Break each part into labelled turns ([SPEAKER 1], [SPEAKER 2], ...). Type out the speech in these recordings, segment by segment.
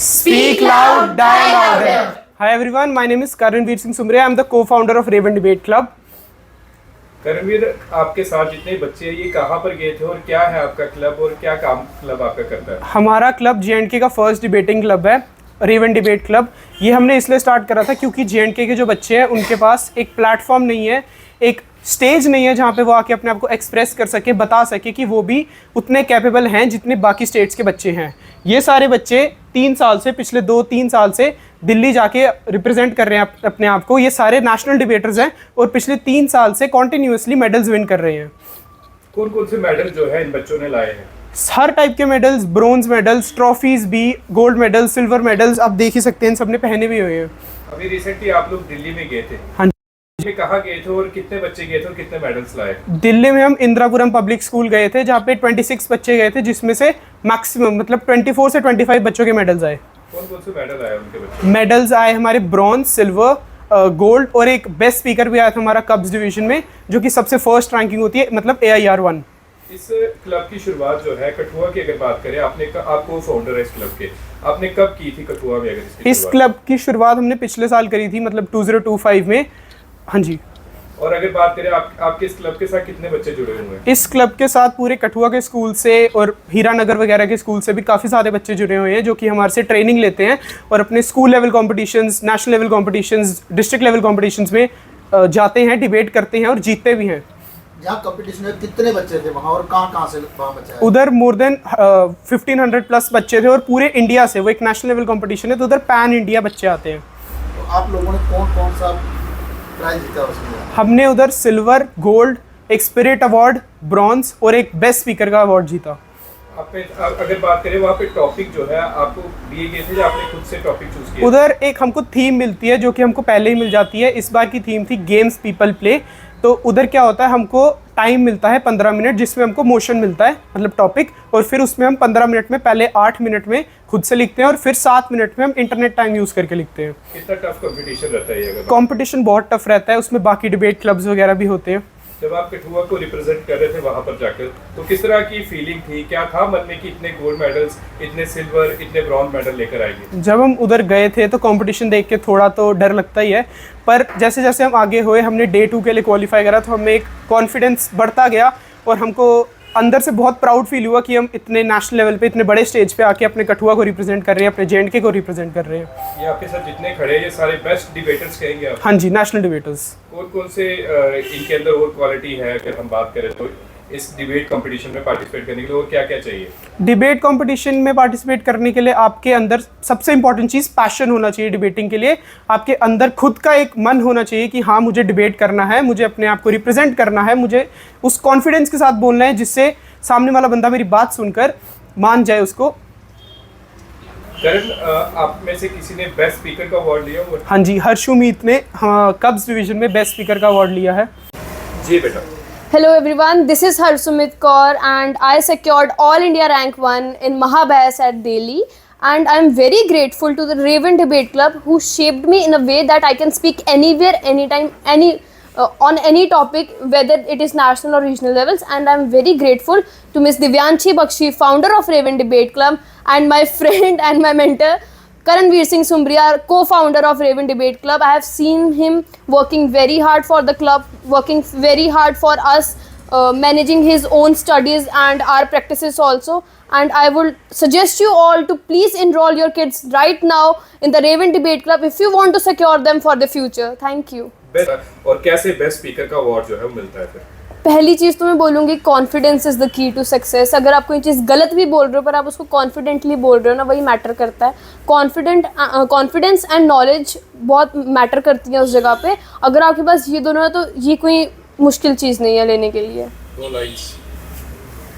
[SPEAKER 1] Speak loud, die louder. Hi everyone, my name is Karanveer Singh Sumre. I am the co-founder of Raven Debate Club.
[SPEAKER 2] Karanvir, आपके साथ जितने बच्चे हैं ये कहाँ पर गए थे और क्या है आपका क्लब और क्या काम क्लब आपका करता है?
[SPEAKER 1] हमारा क्लब J&K का फर्स्ट डिबेटिंग क्लब है, रेवन डिबेट क्लब। ये हमने इसलिए स्टार्ट करा था क्योंकि J&K के जो बच्चे हैं उनके पास एक प्लेटफॉर्म नहीं है, एक स्टेज नहीं है जहाँ पे वो आके अपने आप को एक्सप्रेस कर सके, बता सके कि वो भी उतने कैपेबल हैं जितने बाकी स्टेट्स के बच्चे हैं। ये सारे बच्चे 3 साल से, पिछले 2-3 साल से दिल्ली जाके रिप्रेजेंट कर रहे हैं अपने आप को। ये सारे नेशनल डिबेटर्स हैं और पिछले 3 साल से कॉन्टिन्यूसली मेडल्स विन कर रहे हैं।
[SPEAKER 2] कौन कौन से मेडल जो है इन बच्चों ने लाए हैं?
[SPEAKER 1] हर टाइप के मेडल्स, ब्रोंज मेडल्स, ट्रॉफीज भी, गोल्ड मेडल्स, सिल्वर मेडल्स, आप देख ही सकते हैं, सबने पहने भी हुए हैं।
[SPEAKER 2] अभी रिसेंटली आप लोग दिल्ली में गए थे।
[SPEAKER 1] हाँ,
[SPEAKER 2] कहाँ गए थे और कितने बच्चे गए थे और कितने मेडल्स लाए?
[SPEAKER 1] दिल्ली में हम इंदिरापुरम पब्लिक स्कूल गए थे जहाँ पे 26 बच्चे गए थे, जिसमें से मैक्सिमम मतलब 24 से 25 बच्चों के मेडल्स आए।
[SPEAKER 2] कौन कौन से मेडल आए उनके बच्चे?
[SPEAKER 1] मेडल्स आए हमारे ब्रॉन्ज, सिल्वर, गोल्ड और एक बेस्ट स्पीकर भी आया था हमारा कब्स डिवीजन में, जो कि सबसे फर्स्ट रैंकिंग होती है, मतलब AIR 1।
[SPEAKER 2] इस क्लब की शुरुआत जो है कठुआ की अगर बात करें, आप को फाउंडर है इस क्लब के, आपने कब की थी कठुआ में? अगर
[SPEAKER 1] इस क्लब की शुरुआत हमने पिछले साल करी थी, मतलब 2025 में। हाँ जी।
[SPEAKER 2] और अगर बात करें आपके इस क्लब के साथ कितने बच्चे जुड़े हुए हैं?
[SPEAKER 1] इस क्लब के साथ पूरे कठुआ के स्कूल से और हीरानगर वगैरह के स्कूल से भी काफ़ी सारे बच्चे जुड़े हुए हैं, जो कि हमारे से ट्रेनिंग लेते हैं और अपने school level competitions, national level competitions, district level competitions में जाते हैं, डिबेट करते हैं और जीतते भी हैं।
[SPEAKER 3] जहाँ कंपटीशन में कितने बच्चे थे वहाँ और कहाँ से वहाँ बच्चे आए?
[SPEAKER 1] उधर मोर देन 1500 प्लस बच्चे थे और पूरे इंडिया से, वो एक नेशनल लेवल कंपटीशन है, तो उधर पैन इंडिया बच्चे आते हैं।
[SPEAKER 3] तो आप लोगों ने कौन कौन सा प्राइज जीता उसमें?
[SPEAKER 1] हमने उधर सिल्वर, गोल्ड, एक स्पिरिट अवार्ड, ब्रॉन्ज और एक बेस्ट स्पीकर का अवार्ड जीता।
[SPEAKER 2] अगर बात करें वहाँ पे टॉपिक जो है आपको दिए गए थे या आपने खुद से टॉपिक चूज किया?
[SPEAKER 1] उधर एक हमको थीम मिलती है जो कि हमको पहले ही मिल जाती है। इस बार की थीम थी गेम्स पीपल प्ले। तो उधर क्या होता है, हमको टाइम मिलता है 15 मिनट, जिसमें हमको मोशन मिलता है, मतलब टॉपिक, और फिर उसमें हम 15 मिनट में पहले 8 मिनट में खुद से लिखते हैं और फिर 7 मिनट में हम इंटरनेट टाइम यूज़ करके लिखते हैं।
[SPEAKER 2] कितना टफ कंपटीशन रहता है ये?
[SPEAKER 1] कंपटीशन बहुत टफ रहता है, उसमें बाकी डिबेट क्लब्स वगैरह भी होते हैं।
[SPEAKER 2] जब आप कठुआ को रिप्रेजेंट कर रहे थे वहाँ पर जाकर, तो किस तरह की फीलिंग थी? क्या था मन में कि इतने गोल्ड मेडल्स, इतने सिल्वर, इतने ब्रॉन्ज मेडल लेकर आएंगे?
[SPEAKER 1] जब हम उधर गए थे तो कंपटीशन देख के थोड़ा तो डर लगता ही है, पर जैसे जैसे हम आगे हुए, हमने डे 2 के लिए क्वालिफाई करा, तो हमें एक कॉन्फिडेंस बढ़ता गया और हमको अंदर से बहुत प्राउड फील हुआ कि हम इतने नेशनल लेवल पे, इतने बड़े स्टेज पे आके अपने कठुआ को रिप्रेजेंट कर रहे हैं, अपने J&K को रिप्रेजेंट कर रहे हैं।
[SPEAKER 2] ये आपके साथ जितने खड़े हैं ये सारे बेस्ट डिबेटर्स कहेंगे आप?
[SPEAKER 1] हाँ जी, नेशनल डिबेटर्स।
[SPEAKER 2] कौन कौन से इनके अंदर और क्वालिटी है अगर हम बात करें तो इस डिबेट कंपटीशन में पार्टिसिपेट करने के लिए और क्या क्या चाहिए?
[SPEAKER 1] डिबेट कंपटीशन में पार्टिसिपेट करने के लिए आपके अंदर सबसे इंपॉर्टेंट चीज़ पैशन होना चाहिए। डिबेटिंग के लिए आपके अंदर खुद का एक मन होना चाहिए कि हाँ, मुझे डिबेट करना है, मुझे अपने आप को रिप्रेजेंट करना है, मुझे उस कॉन्फिडेंस के साथ बोलना है जिससे सामने वाला बंदा मेरी बात सुनकर मान जाए उसको।
[SPEAKER 2] करण, आप में से किसी ने बेस्ट स्पीकर का अवार्ड लिया हुआ?
[SPEAKER 1] हाँ जी, हर्षुमीत ने कब्स डिवीजन में बेस्ट स्पीकर का अवार्ड लिया है।
[SPEAKER 2] जी बेटा।
[SPEAKER 4] Hello everyone, this is Harsumit Kaur and I secured All India Rank 1 in Mahabas at Delhi, and I'm very grateful to the Raven Debate Club who shaped me in a way that I can speak anywhere, anytime, on any topic, whether it is national or regional levels. And I'm very grateful to Miss Divyanshi Bakshi, founder of Raven Debate Club, and my friend and my mentor Karanveer Singh Sumre, co-founder of Raven Debate Club. I have seen him working very hard for the club, working very hard for us, managing his own studies and our practices also. And I would suggest you all to please enroll your kids right now in the Raven Debate Club if you want to secure them for the future. Thank you.
[SPEAKER 2] और कैसे best speaker का award जो है वो मिलता है फिर?
[SPEAKER 4] पहली चीज़ तो मैं बोलूँगी, confidence is the key to success. अगर आप कोई चीज़ गलत भी बोल रहे हो पर आप उसको कॉन्फिडेंटली बोल रहे हो ना, वही मैटर करता है। कॉन्फिडेंस एंड नॉलेज बहुत मैटर करती है उस जगह पे। अगर आपके पास ये दोनों है तो ये कोई मुश्किल चीज़ नहीं है लेने के लिए।
[SPEAKER 2] 2 लाइन्स,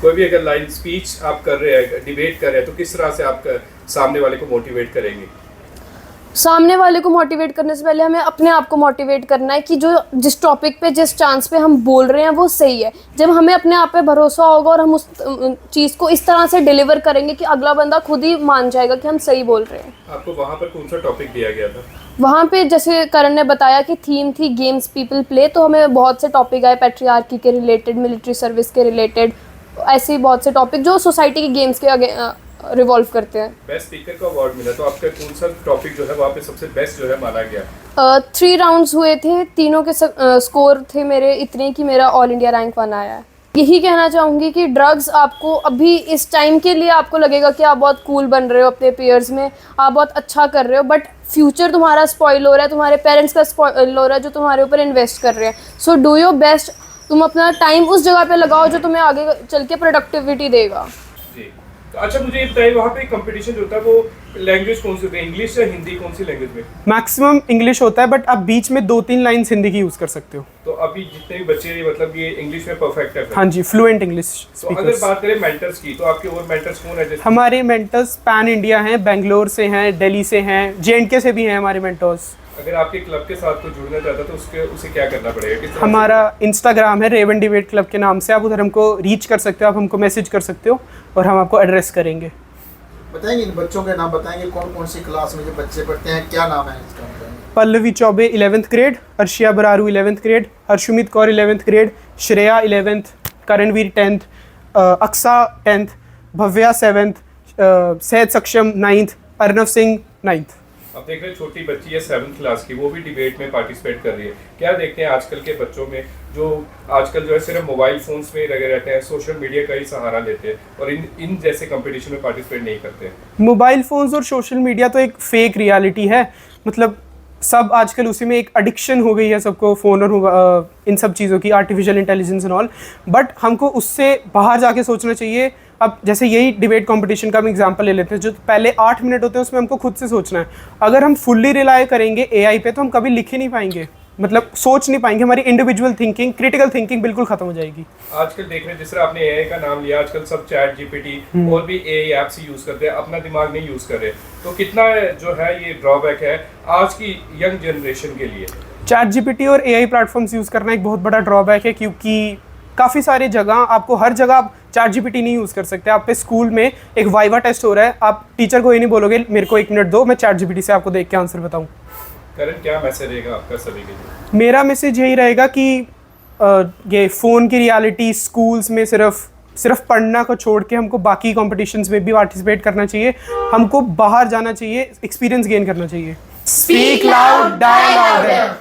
[SPEAKER 2] कोई भी अगर लाइन स्पीच आप कर रहे हैं, डिबेट कर रहे हैं, तो किस तरह से आप सामने वाले को मोटिवेट करेंगे?
[SPEAKER 4] सामने वाले को मोटिवेट करने से पहले हमें अपने आप को मोटिवेट करना है कि जो जिस टॉपिक पे, जिस चांस पे हम बोल रहे हैं वो सही है। जब हमें अपने आप पे भरोसा होगा और हम उस चीज़ को इस तरह से डिलीवर करेंगे कि अगला बंदा खुद ही मान जाएगा कि हम सही बोल रहे हैं।
[SPEAKER 2] आपको वहाँ पर कौन सा टॉपिक दिया गया था?
[SPEAKER 4] वहाँ पे जैसे करण ने बताया कि थीम थी गेम्स पीपल प्ले, तो हमें बहुत से टॉपिक आए पैट्रियार्की के रिलेटेड, मिलिट्री सर्विस के रिलेटेड, ऐसे ही बहुत से टॉपिक जो सोसाइटी के गेम्स के रिवॉल्व करते हैं।
[SPEAKER 2] बेस्ट स्पीकर का अवार्ड मिला, तो आपका कौन सा टॉपिक जो है वहाँ पे सबसे बेस्ट जो है माना गया?
[SPEAKER 4] 3 राउंड्स हुए थे, तीनों के स्कोर थे मेरे इतने कि मेरा ऑल इंडिया रैंक 1 आया है। यही कहना चाहूँगी कि ड्रग्स आपको अभी इस टाइम के लिए आपको लगेगा कि आप बहुत कूल बन रहे हो अपने पेयर्स में, आप बहुत अच्छा कर रहे हो, बट फ्यूचर तुम्हारा स्पॉइल हो रहा है, तुम्हारे पेरेंट्स का स्पॉइल हो रहा है जो तुम्हारे ऊपर इन्वेस्ट कर रहे हैं। सो डू योर बेस्ट, तुम अपना टाइम उस जगह पे लगाओ जो तुम्हें आगे चल के प्रोडक्टिविटी देगा।
[SPEAKER 2] जी, तो अच्छा मुझे ये बताइए, वहाँ पे कंपटीशन जो होता है वो लैंग्वेज कौन सी होती है, इंग्लिश या हिंदी, कौन सी लैंग्वेज में?
[SPEAKER 1] मैक्सिमम इंग्लिश होता है, बट आप बीच में 2-3 लाइन्स हिंदी की यूज़ कर सकते हो।
[SPEAKER 2] तो अभी जितने भी बच्चे मतलब ये इंग्लिश में परफेक्ट है?
[SPEAKER 1] हाँ जी, फ्लुएंट इंग्लिश
[SPEAKER 2] तो अगर
[SPEAKER 1] स्पीकर्स।
[SPEAKER 2] बात करें मेंटर्स की, तो आपके और मेंटर्स कौन है? जैसे
[SPEAKER 1] हमारे मेंटर्स पैन इंडिया हैं, बेंगलोर से हैं, दिल्ली से हैं, JNK से भी हैं हमारे मेंटर्स।
[SPEAKER 2] अगर आपके क्लब के साथ कोई जुड़ना चाहता है तो उसे क्या करना पड़ेगा? किस तरह से?
[SPEAKER 1] हमारा इंस्टाग्राम है रेवन डिबेट क्लब के नाम से, आप उधर हमको रीच कर सकते हो, आप हमको मैसेज कर सकते हो और हम आपको एड्रेस करेंगे।
[SPEAKER 3] बताएंगे इन बच्चों के नाम, बताएंगे कौन कौन सी क्लास में जो बच्चे पढ़ते हैं, क्या नाम है इसका?
[SPEAKER 1] Pallavi Chaubey 11th grade, Arshiya Bararu 11th grade, Harshumit Kaur 11th grade, Shreya 11th, Karanveer 10th, Aksa 10th, Bhavya 7th, Sahaj सक्षम 9th, अर्नव सिंह 9th।
[SPEAKER 2] अब देख रहे हैं छोटी बच्ची है 7th क्लास की, वो भी डिबेट में पार्टिसिपेट कर रही है। क्या देखते हैं आजकल के बच्चों में, जो आजकल जो है सिर्फ मोबाइल फोन्स में लगे रहते हैं, सोशल मीडिया का ही सहारा लेते हैं और इन जैसे कंपटीशन में पार्टिसिपेट नहीं करते हैं?
[SPEAKER 1] मोबाइल फ़ोन्स और सोशल मीडिया तो एक फेक रियलिटी है, मतलब सब आजकल उसी में एक एडिक्शन हो गई है सबको, फ़ोन और इन सब चीज़ों की, artificial intelligence and all. But हमको उससे बाहर जाके सोचना चाहिए। अब जैसे यही डिबेट कंपटीशन का हम एग्जांपल ले लेते हैं, जो पहले 8 मिनट होते हैं उसमें हमको खुद से सोचना है। अगर हम फुल्ली रिलाय करेंगे AI पे तो हम कभी लिख ही नहीं पाएंगे, मतलब सोच नहीं पाएंगे, हमारी इंडिविजुअल थिंकिंग, क्रिटिकल थिंकिंग बिल्कुल खत्म हो जाएगी।
[SPEAKER 2] आजकल देख रहे हैं जिस तरह आपने AI का नाम लिया, आजकल सब चैट GPT और भी AI ऐप्स यूज करते हैं, अपना दिमाग नहीं यूज कर रहे, तो कितना जो है ये ड्रॉबैक है आज की यंग जनरेशन के लिए?
[SPEAKER 1] चैट GPT और AI प्लेटफॉर्म्स यूज़ करना एक बहुत बड़ा ड्रॉबैक है, क्योंकि काफ़ी सारी जगह आपको, हर जगह आप चैट GPT नहीं यूज़ कर सकते। आप पे स्कूल में एक वाइवा टेस्ट हो रहा है, आप टीचर को ये नहीं बोलोगे मेरे को 1 मिनट दो, मैं चैट GPT से आपको देख के आंसर बताऊँ।
[SPEAKER 2] करण, क्या मैसेज रहेगा आपका सभी के लिए?
[SPEAKER 1] मेरा मैसेज यही रहेगा कि ये फ़ोन की रियलिटी स्कूल्स में सिर्फ पढ़ना को छोड़ के हमको बाकी कॉम्पिटिशन्स में भी पार्टिसिपेट करना चाहिए, हमको बाहर जाना चाहिए, एक्सपीरियंस गेन करना चाहिए। Speak loud, die louder.